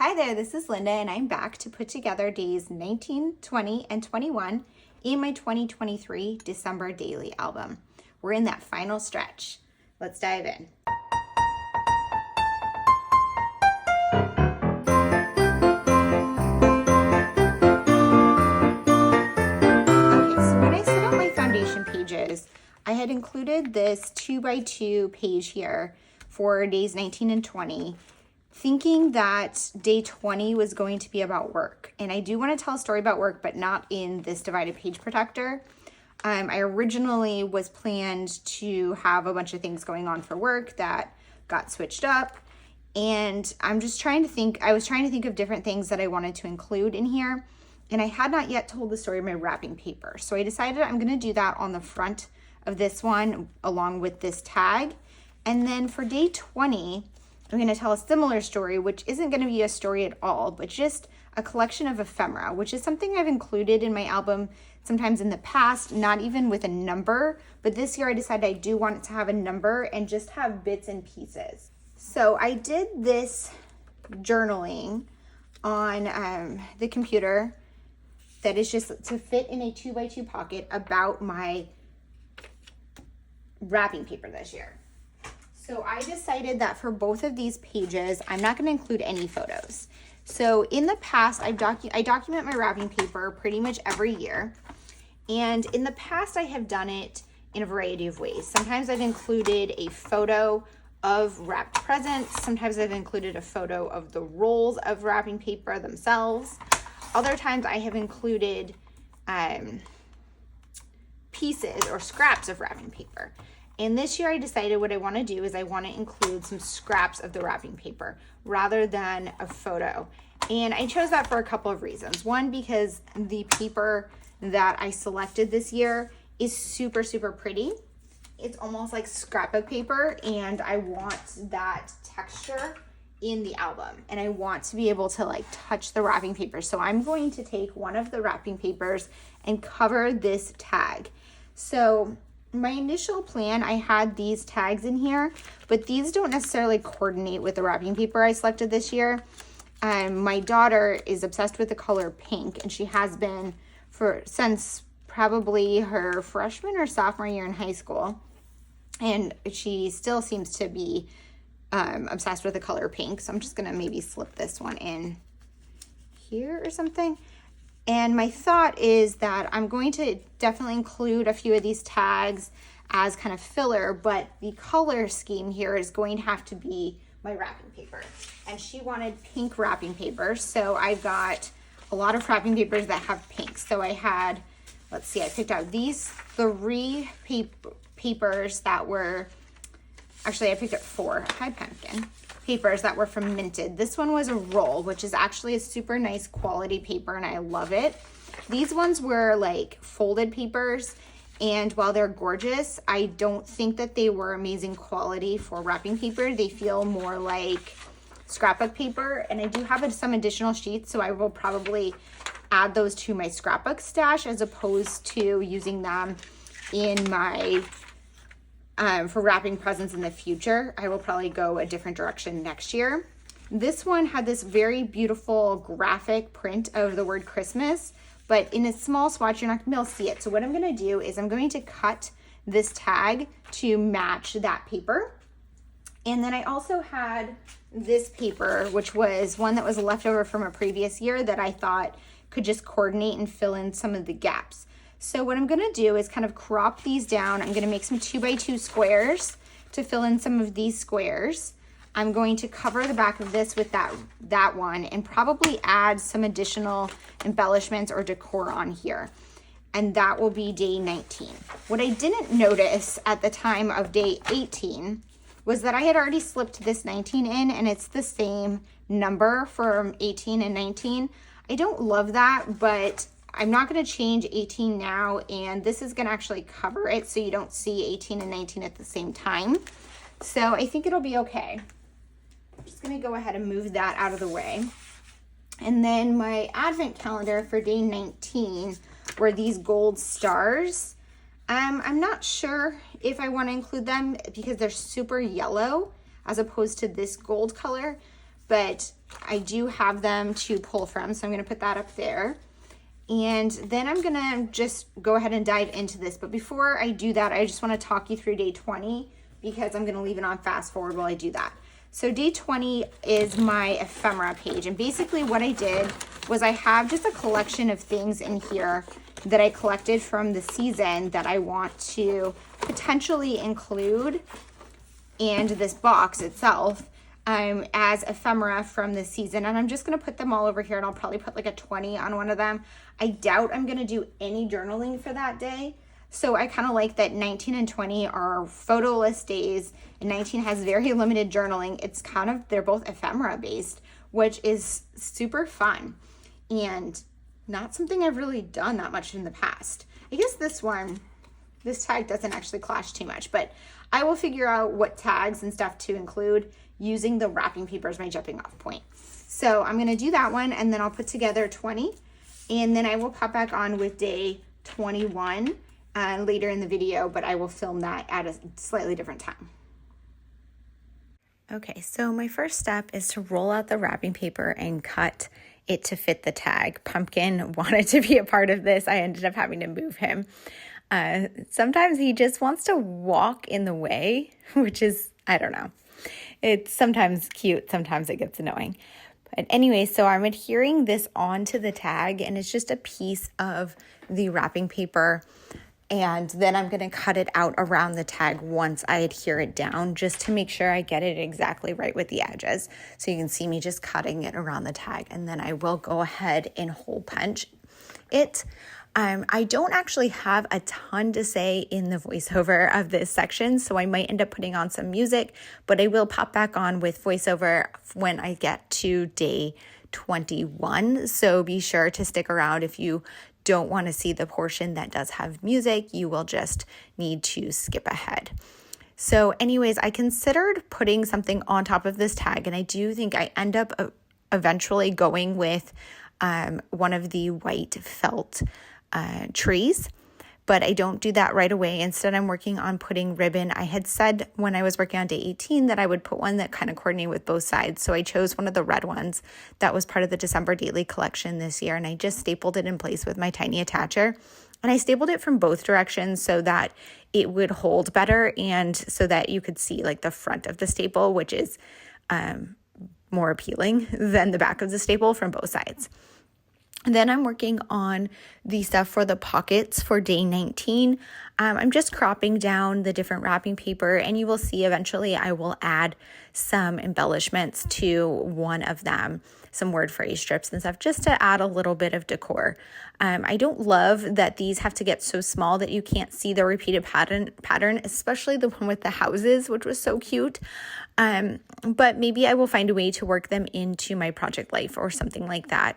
Hi there, this is Linda, and I'm back to put together days 19, 20, and 21 in my 2023 December daily album. We're in that final stretch. Let's dive in. Okay, so when I set up my foundation pages, I had included this 2x2 page here for days 19 and 20. Thinking that day 20 was going to be about work. And I do want to tell a story about work, but not in this divided page protector. I originally was planned to have a bunch of things going on for work that got switched up. And I was trying to think of different things that I wanted to include in here. And I had not yet told the story of my wrapping paper. So I decided I'm going to do that on the front of this one along with this tag. And then for day 20, I'm going to tell a similar story, which isn't going to be a story at all, but just a collection of ephemera, which is something I've included in my album sometimes in the past, not even with a number, but this year I decided I do want it to have a number and just have bits and pieces. So I did this journaling on the computer that is just to fit in a 2x2 pocket about my wrapping paper this year. So I decided that for both of these pages, I'm not going to include any photos. So in the past, I document my wrapping paper pretty much every year. And in the past, I have done it in a variety of ways. Sometimes I've included a photo of wrapped presents. Sometimes I've included a photo of the rolls of wrapping paper themselves. Other times I have included pieces or scraps of wrapping paper. And this year I decided what I want to do is I want to include some scraps of the wrapping paper rather than a photo. And I chose that for a couple of reasons. One, because the paper that I selected this year is super, super pretty. It's almost like scrapbook paper, and I want that texture in the album. And I want to be able to like touch the wrapping paper. So I'm going to take one of the wrapping papers and cover this tag. So my initial plan, I had these tags in here, but these don't necessarily coordinate with the wrapping paper I selected this year. My daughter is obsessed with the color pink, and she has been since probably her freshman or sophomore year in high school. And she still seems to be obsessed with the color pink. So I'm just gonna maybe slip this one in here or something. And my thought is that I'm going to definitely include a few of these tags as kind of filler, but the color scheme here is going to have to be my wrapping paper. And she wanted pink wrapping paper, so I've got a lot of wrapping papers that have pink. So I had, let's see, I picked out these 3 papers that were, actually I picked up 4, hi pumpkin, papers that were from Minted. This one was a roll, which is actually a super nice quality paper, and I love it. These ones were like folded papers, and while they're gorgeous, I don't think that they were amazing quality for wrapping paper. They feel more like scrapbook paper, and I do have some additional sheets, so I will probably add those to my scrapbook stash as opposed to using them in my for wrapping presents in the future. I will probably go a different direction next year. This one had this very beautiful graphic print of the word Christmas, but in a small swatch, you're not gonna be able to see it. So what I'm gonna do is I'm going to cut this tag to match that paper. And then I also had this paper, which was one that was left over from a previous year that I thought could just coordinate and fill in some of the gaps. So what I'm gonna do is kind of crop these down. I'm gonna make some 2x2 squares to fill in some of these squares. I'm going to cover the back of this with that one and probably add some additional embellishments or decor on here. And that will be day 19. What I didn't notice at the time of day 18 was that I had already slipped this 19 in, and it's the same number for 18 and 19. I don't love that, but I'm not going to change 18 now, and this is going to actually cover it so you don't see 18 and 19 at the same time. So I think it'll be okay. I'm just going to go ahead and move that out of the way. And then my advent calendar for day 19 were these gold stars. I'm not sure if I want to include them because they're super yellow as opposed to this gold color. but I do have them to pull from, so I'm gonna put that up there. And then I'm gonna just go ahead and dive into this. But before I do that, I just wanna talk you through day 20 because I'm gonna leave it on fast forward while I do that. So day 20 is my ephemera page. And basically what I did was I have just a collection of things in here that I collected from the season that I want to potentially include in this box itself as ephemera from the season. And I'm just gonna put them all over here, and I'll probably put like a 20 on one of them. I doubt I'm gonna do any journaling for that day. So I kind of like that 19 and 20 are photo-less days, and 19 has very limited journaling. It's kind of, they're both ephemera based, which is super fun and not something I've really done that much in the past. I guess this tag doesn't actually clash too much, but I will figure out what tags and stuff to include using the wrapping paper as my jumping off point. So I'm gonna do that one, and then I'll put together 20, and then I will pop back on with day 21 later in the video, but I will film that at a slightly different time. Okay, so my first step is to roll out the wrapping paper and cut it to fit the tag. Pumpkin wanted to be a part of this. I ended up having to move him. Sometimes he just wants to walk in the way, which is, I don't know. It's sometimes cute, sometimes it gets annoying. But anyway, so I'm adhering this onto the tag, and it's just a piece of the wrapping paper. And then I'm going to cut it out around the tag once I adhere it down, just to make sure I get it exactly right with the edges. So you can see me just cutting it around the tag, and then I will go ahead and hole punch it. I don't actually have a ton to say in the voiceover of this section, so I might end up putting on some music, but I will pop back on with voiceover when I get to day 21. So be sure to stick around. If you don't want to see the portion that does have music, you will just need to skip ahead. So anyways, I considered putting something on top of this tag, and I do think I end up eventually going with one of the white felt trees, but I don't do that right away. Instead, I'm working on putting ribbon. I had said when I was working on day 18 that I would put one that kind of coordinated with both sides. So I chose one of the red ones that was part of the December Daily collection this year, and I just stapled it in place with my tiny attacher. And I stapled it from both directions so that it would hold better, and so that you could see like the front of the staple, which is more appealing than the back of the staple from both sides. And then I'm working on the stuff for the pockets for day 19. I'm just cropping down the different wrapping paper, and you will see eventually I will add some embellishments to one of them, some word phrase strips and stuff, just to add a little bit of decor. I don't love that these have to get so small that you can't see the repeated pattern, especially the one with the houses, which was so cute. But maybe I will find a way to work them into my project life or something like that,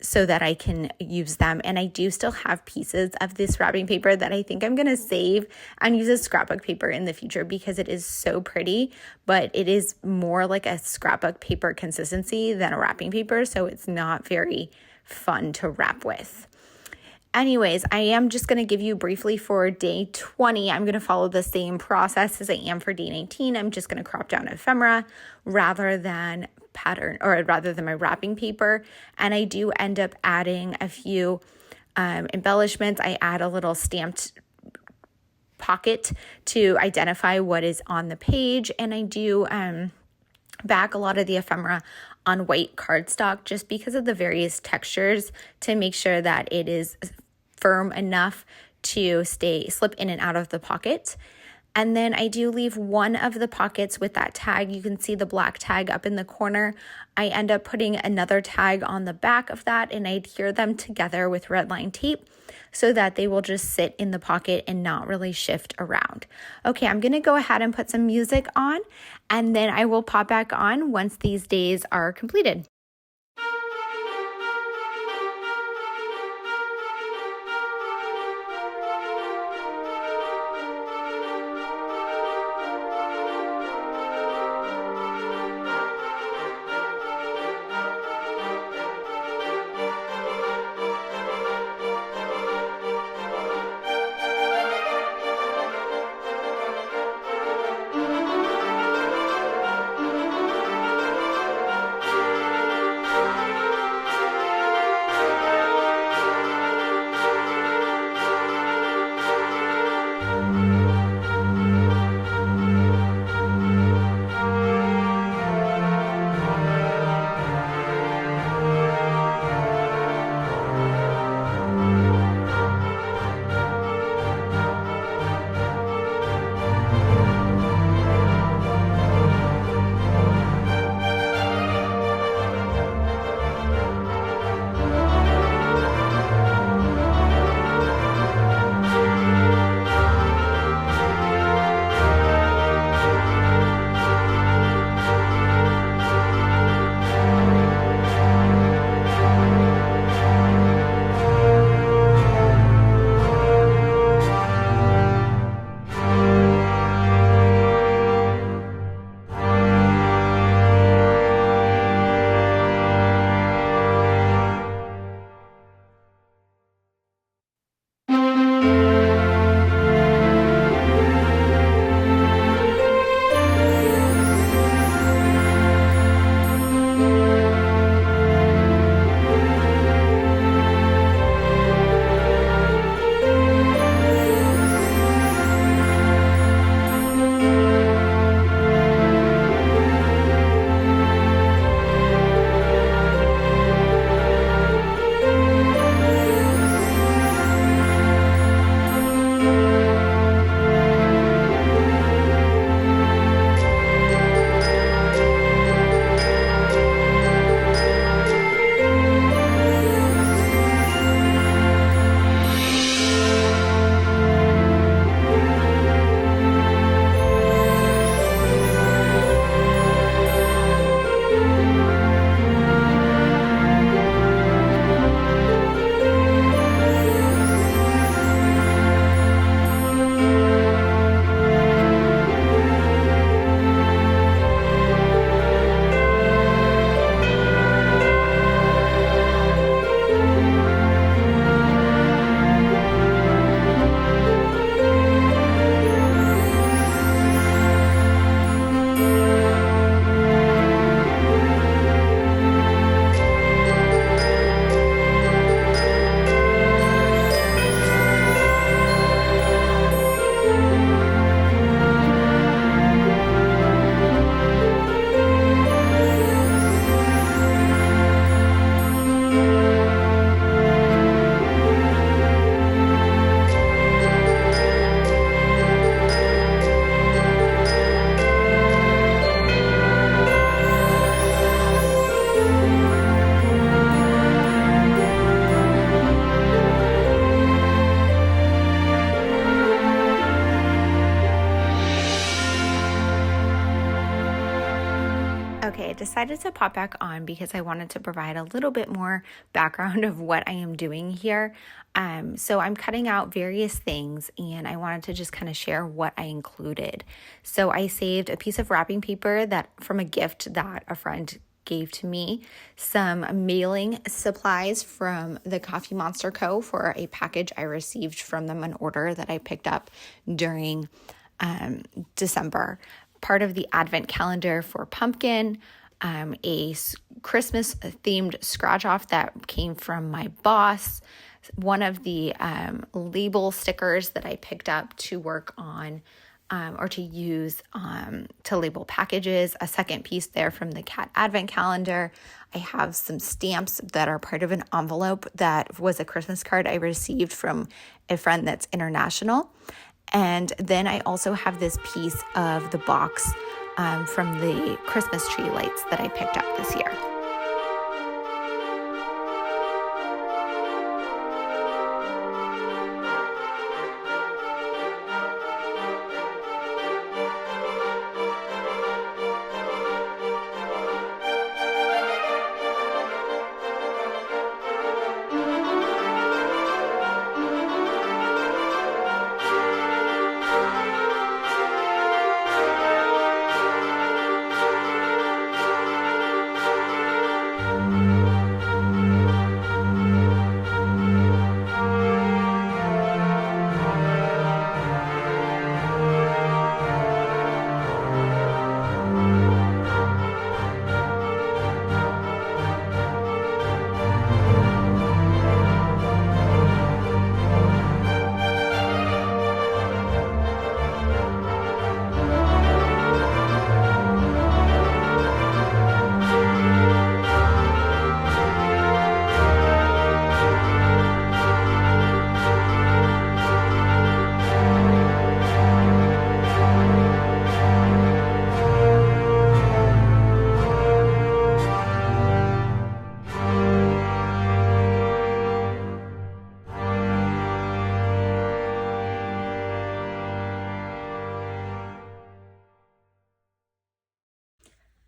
so that I can use them. And I do still have pieces of this wrapping paper that I think I'm going to save and use as scrapbook paper in the future, because it is so pretty, but it is more like a scrapbook paper consistency than a wrapping paper. So it's not very fun to wrap with. Anyways, I am just going to give you briefly for day 20. I'm going to follow the same process as I am for day 19. I'm just going to crop down ephemera rather than my wrapping paper. And I do end up adding a few embellishments. I add a little stamped pocket to identify what is on the page. And I do back a lot of the ephemera on white cardstock, just because of the various textures, to make sure that it is firm enough to slip in and out of the pocket. And then I do leave one of the pockets with that tag. You can see the black tag up in the corner. I end up putting another tag on the back of that, and I adhere them together with red line tape so that they will just sit in the pocket and not really shift around. Okay, I'm gonna go ahead and put some music on, and then I will pop back on once these days are completed. decided to pop back on because I wanted to provide a little bit more background of what I am doing here. So I'm cutting out various things and I wanted to just kind of share what I included. So I saved a piece of wrapping paper that from a gift that a friend gave to me, some mailing supplies from the Coffee Monster Co. for a package I received from them, an order that I picked up during December, part of the advent calendar for pumpkin, a Christmas themed scratch off that came from my boss, one of the label stickers that I picked up to work on or to use to label packages, a second piece there from the cat advent calendar. I have some stamps that are part of an envelope that was a Christmas card I received from a friend that's international. And then I also have this piece of the box from the Christmas tree lights that I picked up this year.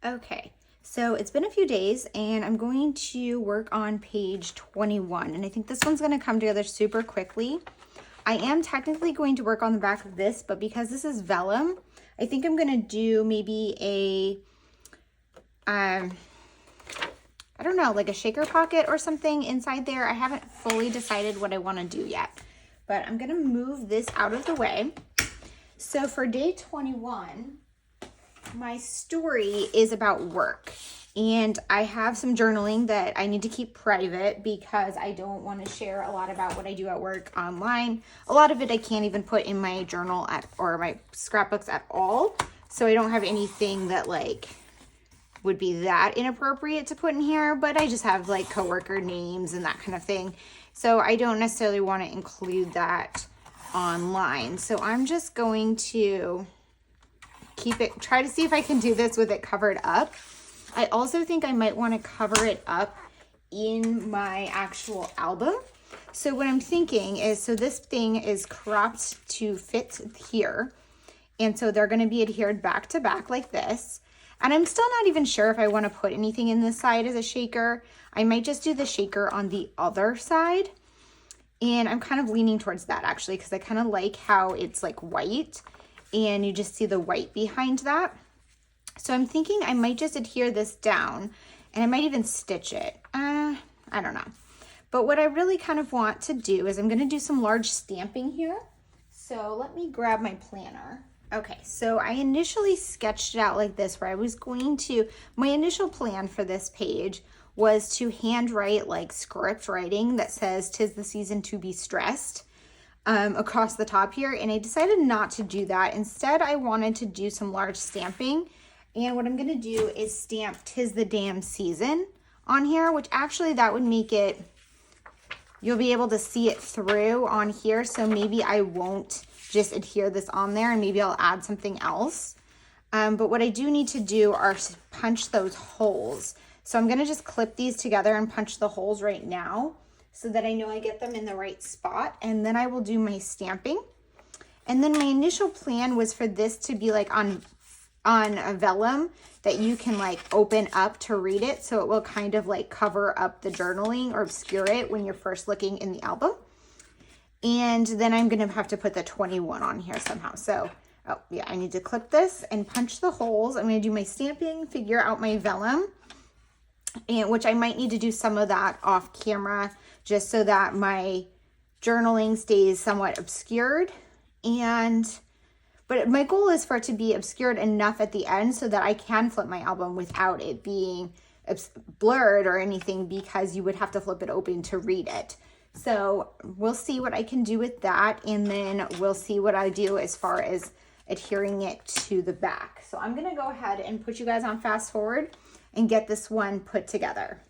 Okay, so it's been a few days and I'm going to work on page 21, and I think this one's going to come together super quickly. I am technically going to work on the back of this, but because this is vellum, I think I'm going to do maybe a, I don't know, like a shaker pocket or something inside there. I haven't fully decided what I want to do yet, but I'm going to move this out of the way. So for day 21, my story is about work, and I have some journaling that I need to keep private because I don't want to share a lot about what I do at work online. A lot of it I can't even put in my journal or my scrapbooks at all, so I don't have anything that like would be that inappropriate to put in here, but I just have like coworker names and that kind of thing, so I don't necessarily want to include that online. So I'm just going to try to see if I can do this with it covered up. I also think I might want to cover it up in my actual album. So what I'm thinking is, so this thing is cropped to fit here, and so they're going to be adhered back to back like this. And I'm still not even sure if I want to put anything in this side as a shaker. I might just do the shaker on the other side, and I'm kind of leaning towards that actually because I kind of like how it's like white and you just see the white behind that. So I'm thinking I might just adhere this down, and I might even stitch it. I don't know. But what I really kind of want to do is I'm going to do some large stamping here. So let me grab my planner. Okay, so I initially sketched it out like this, where I was going to, my initial plan for this page was to handwrite like script writing that says "'Tis the season to be stressed" across the top here, and I decided not to do that. Instead, I wanted to do some large stamping, and what I'm going to do is stamp "'Tis the damn season" on here, which actually that would make it, you'll be able to see it through on here, so maybe I won't just adhere this on there, and maybe I'll add something else. But what I do need to do are punch those holes. So I'm going to just clip these together and punch the holes right now, so that I know I get them in the right spot, and then I will do my stamping. And then my initial plan was for this to be like on on a vellum that you can like open up to read it. So it will kind of like cover up the journaling or obscure it when you're first looking in the album. And then I'm going to have to put the 21 on here somehow. So, oh yeah, I need to clip this and punch the holes. I'm going to do my stamping, figure out my vellum, and which I might need to do some of that off camera just so that my journaling stays somewhat obscured. But my goal is for it to be obscured enough at the end so that I can flip my album without it being blurred or anything, because you would have to flip it open to read it. So we'll see what I can do with that, and then we'll see what I do as far as adhering it to the back. So I'm going to go ahead and put you guys on fast forward and get this one put together.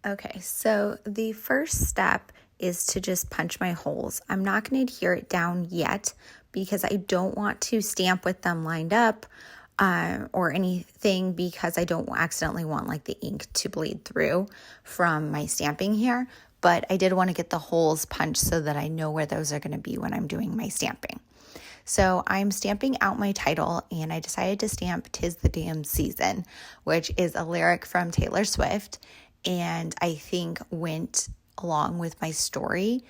Okay, so the first step is to just punch my holes. I'm not going to adhere it down yet because I don't want to stamp with them lined up or anything, because I don't accidentally want like the ink to bleed through from my stamping here. But I did want to get the holes punched so that I know where those are going to be when I'm doing my stamping. So I'm stamping out my title, and I decided to stamp "'Tis the Damn Season," which is a lyric from Taylor Swift, and I think went along with my story.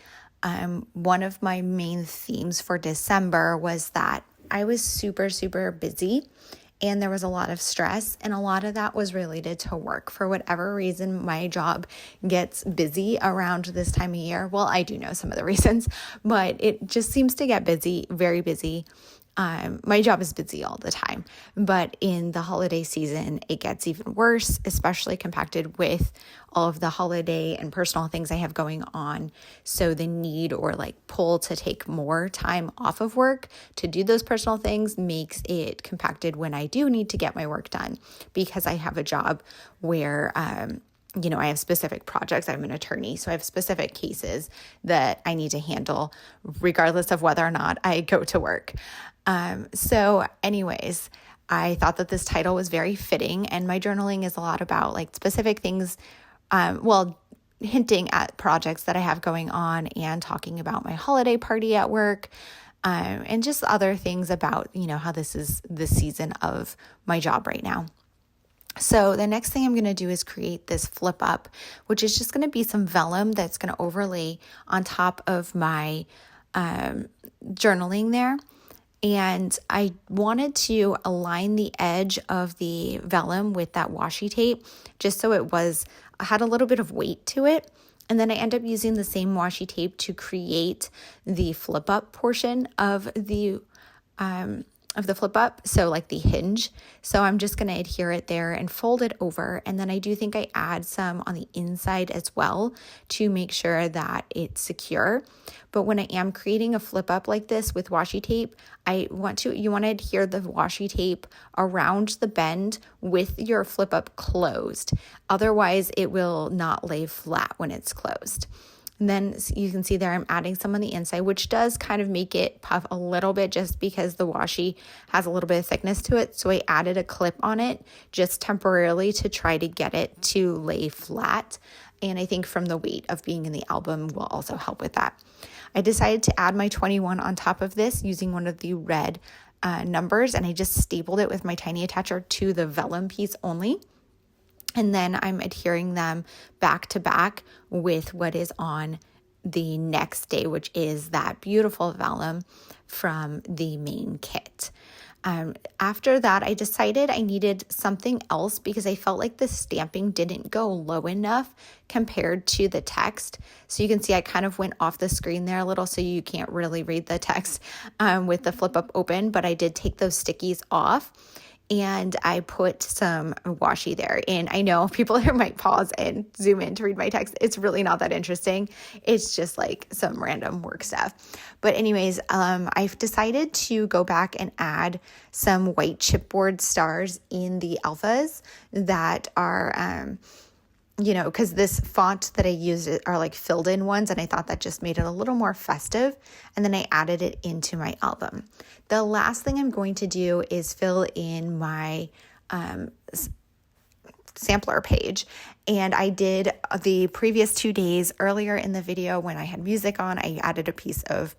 One of my main themes for December was that I was super, super busy, and there was a lot of stress, and a lot of that was related to work. For whatever reason, my job gets busy around this time of year. Well, I do know some of the reasons, but it just seems to get busy, very busy. My job is busy all the time, but in the holiday season, it gets even worse, especially compacted with all of the holiday and personal things I have going on. So the need or like pull to take more time off of work to do those personal things makes it compacted when I do need to get my work done, because I have a job where, I have specific projects. I'm an attorney, so I have specific cases that I need to handle regardless of whether or not I go to work. So anyways, I thought that this title was very fitting, and my journaling is a lot about like specific things, hinting at projects that I have going on and talking about my holiday party at work, and just other things about, how this is the season of my job right now. So the next thing I'm going to do is create this flip up, which is just going to be some vellum that's going to overlay on top of my journaling there. And I wanted to align the edge of the vellum with that washi tape just so it had a little bit of weight to it. And then I end up using the same washi tape to create the flip up portion of the flip up, so like the hinge. So I'm just going to adhere it there and fold it over. And then I do think I add some on the inside as well to make sure that it's secure. But when I am creating a flip up like this with washi tape, you want to adhere the washi tape around the bend with your flip up closed. Otherwise, it will not lay flat when it's closed. And then you can see there I'm adding some on the inside, which does kind of make it puff a little bit just because the washi has a little bit of thickness to it. So I added a clip on it just temporarily to try to get it to lay flat. And I think from the weight of being in the album will also help with that. I decided to add my 21 on top of this using one of the red numbers, and I just stapled it with my tiny attacher to the vellum piece only. And then I'm adhering them back to back with what is on the next day, which is that beautiful vellum from the main kit. After that, I decided I needed something else because I felt like the stamping didn't go low enough compared to the text. So you can see I kind of went off the screen there a little, so you can't really read the text with the flip up open, but I did take those stickies off. And I put some washi there. And I know people here might pause and zoom in to read my text. It's really not that interesting. It's just like some random work stuff. But anyways, I've decided to go back and add some white chipboard stars in the alphas that are, because this font that I used are like filled in ones, and I thought that just made it a little more festive. And then I added it into my album. The last thing I'm going to do is fill in my sampler page. And I did the previous 2 days earlier in the video when I had music on. I added a piece of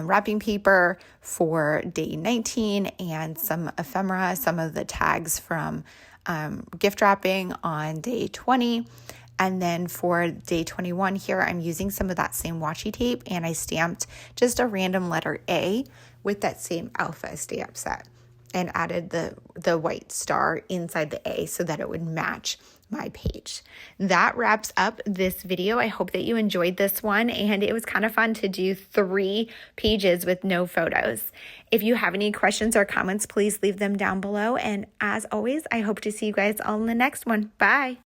wrapping paper for day 19 and some ephemera, some of the tags from gift wrapping on day 20. And then for day 21 here, I'm using some of that same washi tape, and I stamped just a random letter A with that same alpha stamp set and added the white star inside the A so that it would match my page. That wraps up this video. I hope that you enjoyed this one, and it was kind of fun to do 3 pages with no photos. If you have any questions or comments, please leave them down below. And as always, I hope to see you guys all in the next one. Bye.